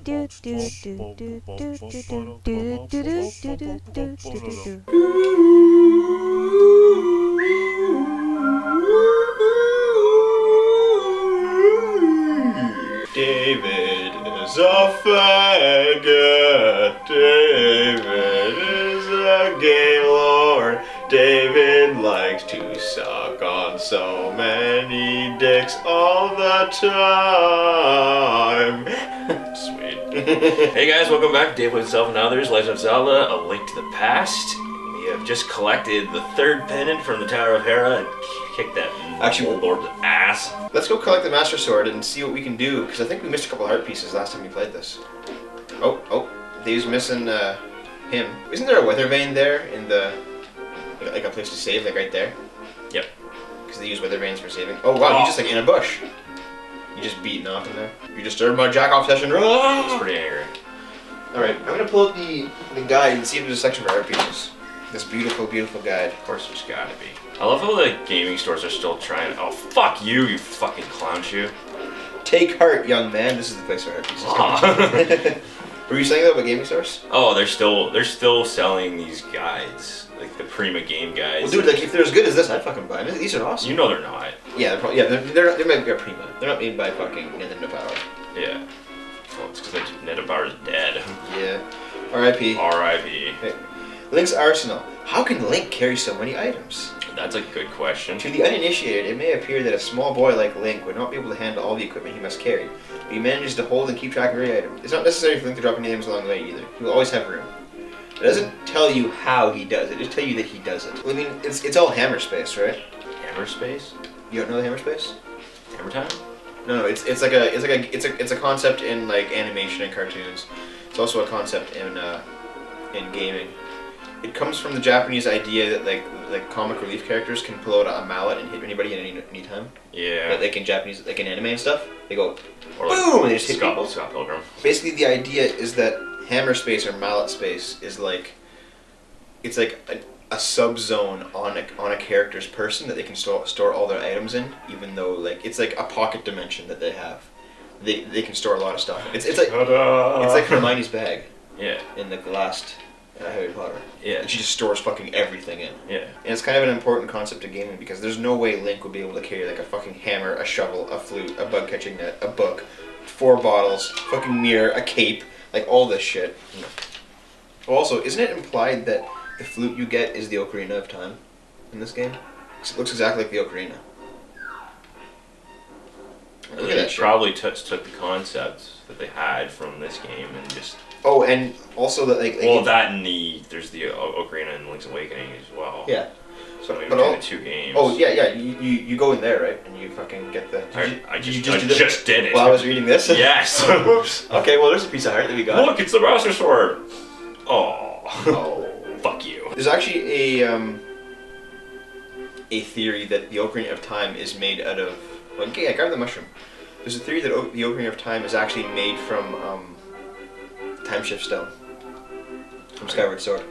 David is a faggot. David is a gay lord. David likes to suck on so many dicks all the time. Sweet. Hey guys, welcome back to Dave with Himself and Others, Legend of Zelda, A Link to the Past. We have just collected the third pendant from the Tower of Hera and kicked that lord's ass. Let's go collect the Master Sword and see what we can do, because I think we missed a couple heart pieces last time we played this. Oh, Dave's missing him. Isn't there a weather vane there in the... like a place to save, like right there? Yep. Because they use weather vanes for saving. Oh wow, he's just like in a bush. You just beating off in there. You disturbed my jack-off session. He's pretty angry. Alright, I'm gonna pull up the guide and see if there's a section for heart pieces. This beautiful, beautiful guide. Of course there's gotta be. I love how the gaming stores are still trying. Oh, fuck you, you fucking clown shoe. Take heart, young man. This is the place for heart pieces. Were you saying that about gaming stores? Oh, they're still selling these guides, like the Prima game guides. Well, dude, like if they're as good as this, I'd fucking buy them. These are awesome. You know they're not. Yeah, they're probably, they might be a Prima. They're not made by fucking Nintendo Power. Yeah. Well, it's because Nintendo Power is dead. Yeah. R.I.P. R.I.P. Okay. Link's arsenal. How can Link carry so many items? That's a good question. To the uninitiated, it may appear that a small boy like Link would not be able to handle all the equipment he must carry, but he manages to hold and keep track of every item. It's not necessary for Link to drop any items along the way either. He will always have room. It doesn't tell you how he does it, it just tells you that he does it. Well, I mean, it's all hammer space, right? Hammer space? You don't know the hammer space? Hammer time? No, it's a concept in like animation and cartoons. It's also a concept in gaming. It comes from the Japanese idea that like comic relief characters can pull out a mallet and hit anybody at any time. Yeah. Like in Japanese, like in anime and stuff, they go or like boom and they just hit people. Scott Pilgrim. Basically, the idea is that hammer space or mallet space is like it's like a subzone on a character's person that they can store all their items in, even though like it's like a pocket dimension that they have. They can store a lot of stuff. It's like Hermione's bag. Yeah. In the last Harry Potter. Yeah. And she just stores fucking everything in. Yeah. And it's kind of an important concept to gaming because there's no way Link would be able to carry like a fucking hammer, a shovel, a flute, a bug catching net, a book, 4 bottles, fucking mirror, a cape, like all this shit. Also, isn't it implied that the flute you get is the Ocarina of Time in this game? It looks exactly like the Ocarina. Look at that shit. Probably took the concepts that they had from this game and just... Oh, and also that like well, that and there's the Ocarina and Link's Awakening as well. Yeah. So maybe between the two games. Oh yeah. You go in there, right? And you fucking get the. I just did it. While I was reading this. Yes. Oops. Okay, well there's a piece of heart that we got. Look, it's the Master Sword. Oh. Fuck you. There's actually a theory that the Ocarina of Time is made out of. Well, okay, I grabbed the mushroom. There's a theory that the Ocarina of Time is actually made from Time Shift Stone from Skyward Sword.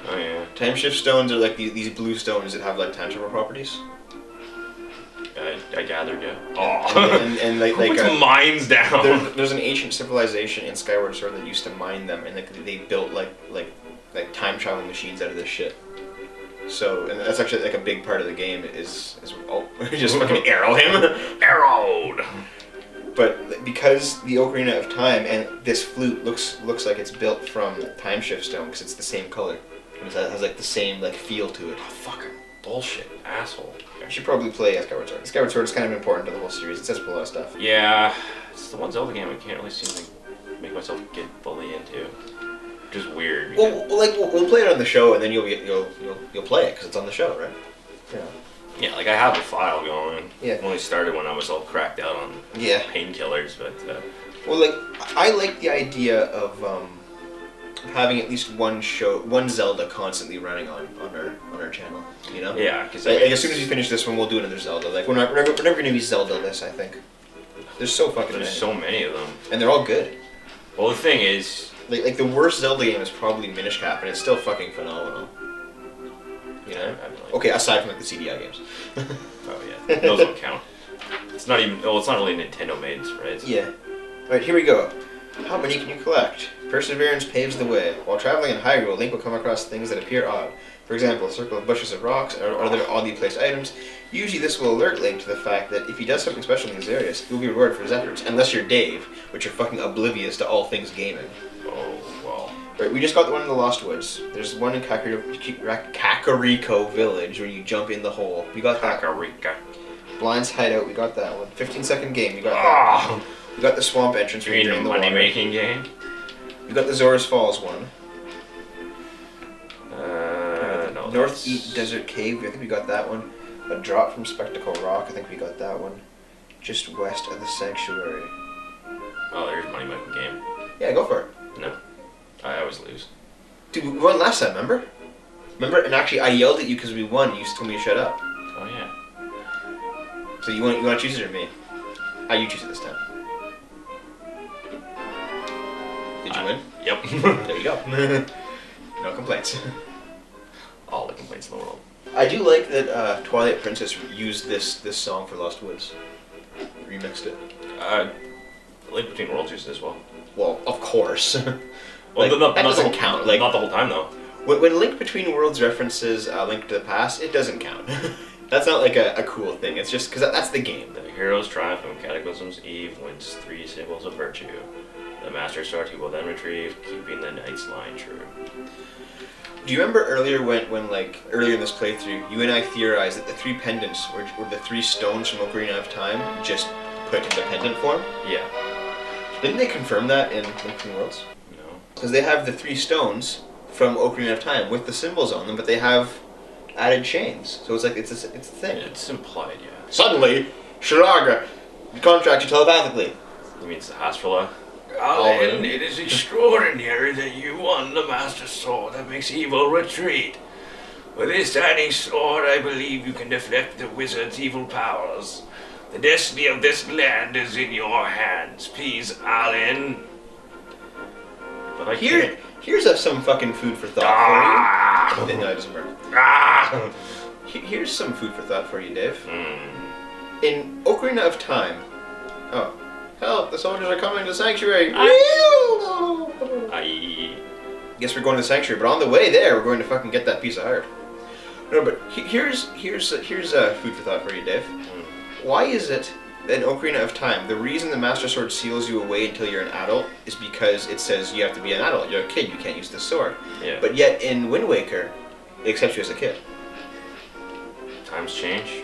Oh yeah. Time Shift Stones are like these blue stones that have like time travel properties. I gathered, yeah. Oh. And like puts mines down. There's an ancient civilization in Skyward Sword that used to mine them, and they built like time traveling machines out of this shit. So, and that's actually like a big part of the game is just fucking arrow him, arrowed. But because the Ocarina of Time and this flute looks like it's built from Time Shift Stone because it's the same color. It has like the same like feel to it. Oh, fucking bullshit, asshole. I should probably play Skyward Sword. Skyward Sword is kind of important to the whole series. It says a lot of stuff. Yeah, it's the one Zelda game I can't really seem to make myself get fully into. Which is weird. We'll play it on the show and then you'll play it because it's on the show, right? Yeah. Yeah, like I have a file going. Yeah. It only started when I was all cracked out on painkillers, but. Well, like I like the idea of having at least one Zelda constantly running on our channel. You know? Yeah, because like, as soon as you finish this one, we'll do another Zelda. Like we're never gonna be Zelda-less, I think. There's so fucking many. There's so many of them, and they're all good. Well, the thing is, like the worst Zelda game is probably Minish Cap, and it's still fucking phenomenal. You know? Okay, aside from like the CDI games. Oh yeah, those don't count. It's not even. Well, it's not really Nintendo made, right? Yeah. All right, here we go. How many can you collect? Perseverance paves the way. While traveling in Hyrule, Link will come across things that appear odd. For example, a circle of bushes of rocks or other oddly placed items. Usually this will alert Link to the fact that if he does something special in these areas, he will be rewarded for his efforts. Unless you're Dave, which are fucking oblivious to all things gaming. Oh, well. Right, we just got the one in the Lost Woods. There's one in Kakariko Village where you jump in the hole. We got that. Kakarika. Blind's Hideout, we got that one. 15-second game, we got that one. We got the swamp entrance where you drain the water. Money-making game? We got the Zora's Falls one. No. North East Desert Cave, I think we got that one. A Drop from Spectacle Rock, I think we got that one. Just west of the Sanctuary. Oh, there's money-making game. Yeah, go for it. No. I always lose. Dude, we won last time, remember? Remember? And actually, I yelled at you because we won. You told me to shut up. Oh, yeah. So you want to choose it or me? You choose it this time. Did you win? Yep. There you go. No complaints. All the complaints in the world. I do like that Twilight Princess used this song for Lost Woods. Remixed it. Link Between Worlds used it as well. Well, of course. Well, that doesn't count. Like, not the whole time, though. When Link Between Worlds references Link to the Past, it doesn't count. That's not like a cool thing. It's just because that's the game. The heroes triumph from Cataclysm's Eve wins 3 symbols of virtue. The Master Sword he will then retrieve, keeping the Knight's line true. Do you remember earlier when like earlier in this playthrough, you and I theorized that the 3 pendants were the 3 stones from Ocarina of Time just put into pendant form? Yeah. Didn't they confirm that in Link Between Worlds? No. Because they have the 3 stones from Ocarina of Time with the symbols on them, but they have added chains. So it's like it's a thing. It's implied, yeah. Suddenly, Shiraga contracts you telepathically. You mean Sahasrara? Alin, it is extraordinary that you won the Master Sword that makes evil retreat. With this tiny sword, I believe you can deflect the wizard's evil powers. The destiny of this land is in your hands. Please, Alin. But I can't. Here's some fucking food for thought for you. No, it doesn't work. Here's some food for thought for you, Dave. In Ocarina of Time. Oh. Help, the soldiers are coming to the sanctuary. Guess we're going to the sanctuary, but on the way there, we're going to fucking get that piece of heart. No, but here's food for thought for you, Dave. Why is it that in Ocarina of Time, the reason the Master Sword seals you away until you're an adult is because it says you have to be an adult. You're a kid, you can't use the sword. Yeah. But yet in Wind Waker, it accepts you as a kid. Times change.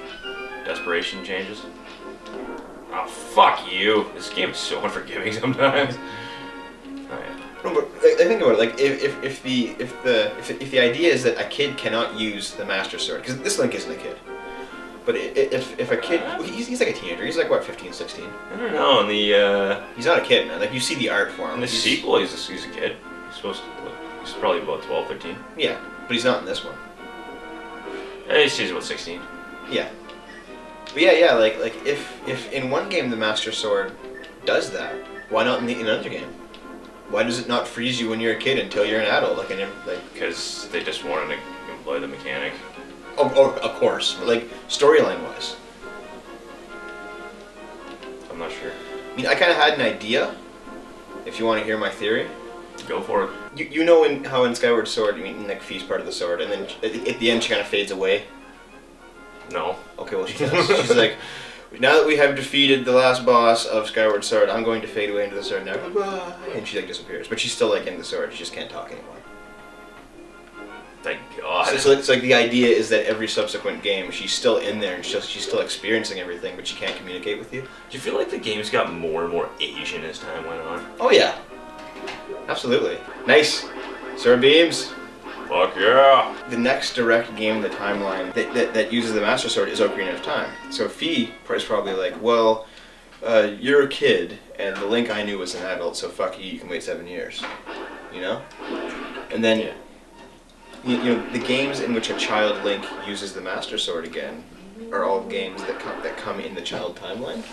Desperation changes. Oh, fuck you. This game is so unforgiving sometimes. Oh, yeah. No, but I think about it. Like, if the idea is that a kid cannot use the Master Sword, because this Link isn't a kid. But if a kid, he's like a teenager. He's like what, 15, 16? I don't know. In the he's not a kid, man. Like you see the art for him. in the sequel, he's a kid. He's probably about 12, 13. Yeah, but he's not in this one. He's about 16. Yeah. But yeah. Like if in one game the Master Sword does that, why not in another game? Why does it not freeze you when you're a kid until you're an adult? Because they just wanted to employ the mechanic. Oh, of course. But like storyline wise. I'm not sure. I mean, I kind of had an idea. If you want to hear my theory. Go for it. You know how in Skyward Sword, like Fi's part of the sword, and then at the end she kind of fades away. No. Okay, well she does. She's like, now that we have defeated the last boss of Skyward Sword, I'm going to fade away into the sword now. Goodbye. And she like disappears, but she's still like in the sword. She just can't talk anymore. Thank God. So it's like the idea is that every subsequent game she's still in there and she's still experiencing everything, but she can't communicate with you. Do you feel like the game's got more and more Asian as time went on? Oh yeah, absolutely. Nice. Sword beams. Fuck yeah. The next direct game in the timeline that uses the Master Sword is Ocarina of Time. So Fi is probably like, well, you're a kid, and the Link I knew was an adult, so fuck you, you can wait 7 years. You know? And then, you know, the games in which a child Link uses the Master Sword again are all games that come in the child timeline.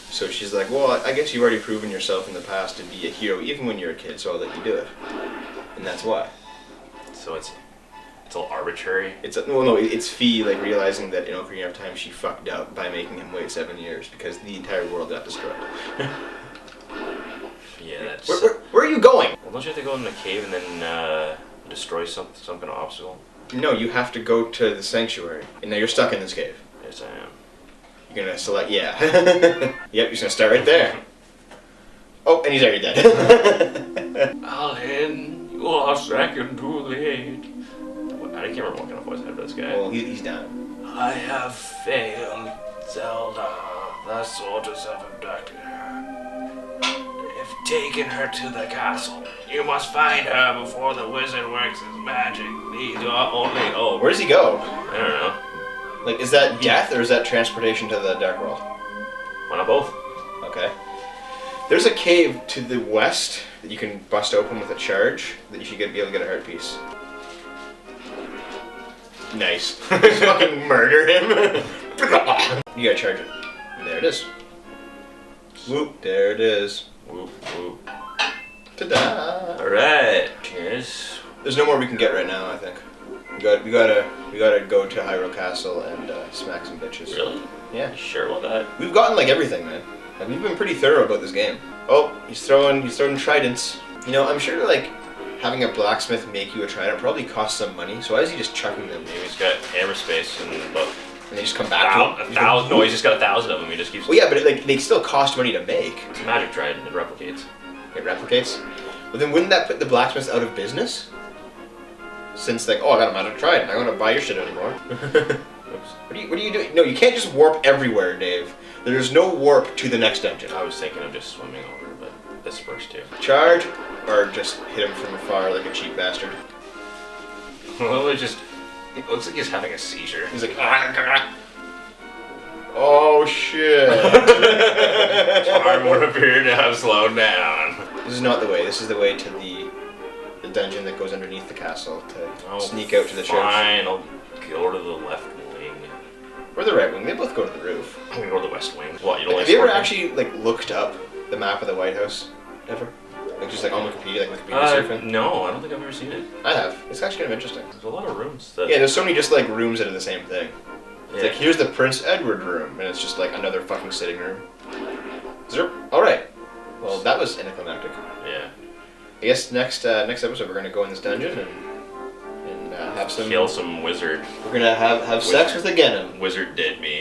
So she's like, well, I guess you've already proven yourself in the past to be a hero, even when you're a kid, so I'll let you do it. And that's why. So it's all arbitrary. It's Fi like realizing that in Ocarina of Time she fucked up by making him wait 7 years because the entire world got destroyed. Yeah, Where are you going? Well, don't you have to go in the cave and then destroy some kind of obstacle? No, you have to go to the sanctuary. And now you're stuck in this cave. Yes, I am. You're gonna select, yeah. Yep, you're just gonna start right there. Oh, and he's already dead. Alan, you are second too late. I can't remember what kind of voice I had for this guy. Well, he's down. I have failed, Zelda. The soldiers have abducted her. They've taken her to the castle. You must find her before the wizard works his magic. These are only hope. Where does he go? I don't know. Like, is that death or is that transportation to the Dark World? Why not both? Okay. There's a cave to the west that you can bust open with a charge that you should be able to get a heart piece. Nice. Just fucking murder him. You gotta charge it. There it is. Whoop. There it is. Whoop, whoop. Ta-da! Alright. Cheers. There's no more we can get right now, I think. We gotta go to Hyrule Castle and smack some bitches. Really? Yeah. You sure about that? We've gotten like everything, man. Like, we've been pretty thorough about this game. Oh, he's throwing tridents. You know, I'm sure like having a blacksmith make you a trident probably costs some money. So why is he just chucking them? Maybe he's got hammer space and And they just come back to him? No, he's just got 1,000 of them. He just keeps. Well, yeah, but they still cost money to make. It's a magic trident. It replicates. It replicates. Well, then wouldn't that put the blacksmiths out of business? Since like, oh, I got a magic trident, I don't want to buy your shit anymore. What are you doing? No, you can't just warp everywhere, Dave. There's no warp to the next dungeon. I was thinking of just swimming over, but this works too. Charge, or just hit him from afar like a cheap bastard. Well, it looks like he's having a seizure. He's like, oh shit. Arm would appear to have slowed down. This is not the way. This is the way to the dungeon that goes underneath the castle to sneak out to the church. Fine, I'll go to the left wing. Or the right wing. They both go to the roof. I'm gonna go to the west wing. What, you don't like Have you ever scorpion? actually like looked up the map of the White House? Ever? Like just like on Wikipedia, like Wikipedia surfing? No, I don't think I've ever seen it. I have. It's actually kind of interesting. There's a lot of rooms that... Yeah, there's so many just like rooms that are the same thing. It's Yeah. like, here's the Prince Edward room, and it's just like another fucking sitting room. Is there? Alright. Well, that was anticlimactic. Yeah. I guess next episode we're gonna go in this dungeon and have some... Kill some wizard. We're gonna have sex with a Ganon. Wizard did me.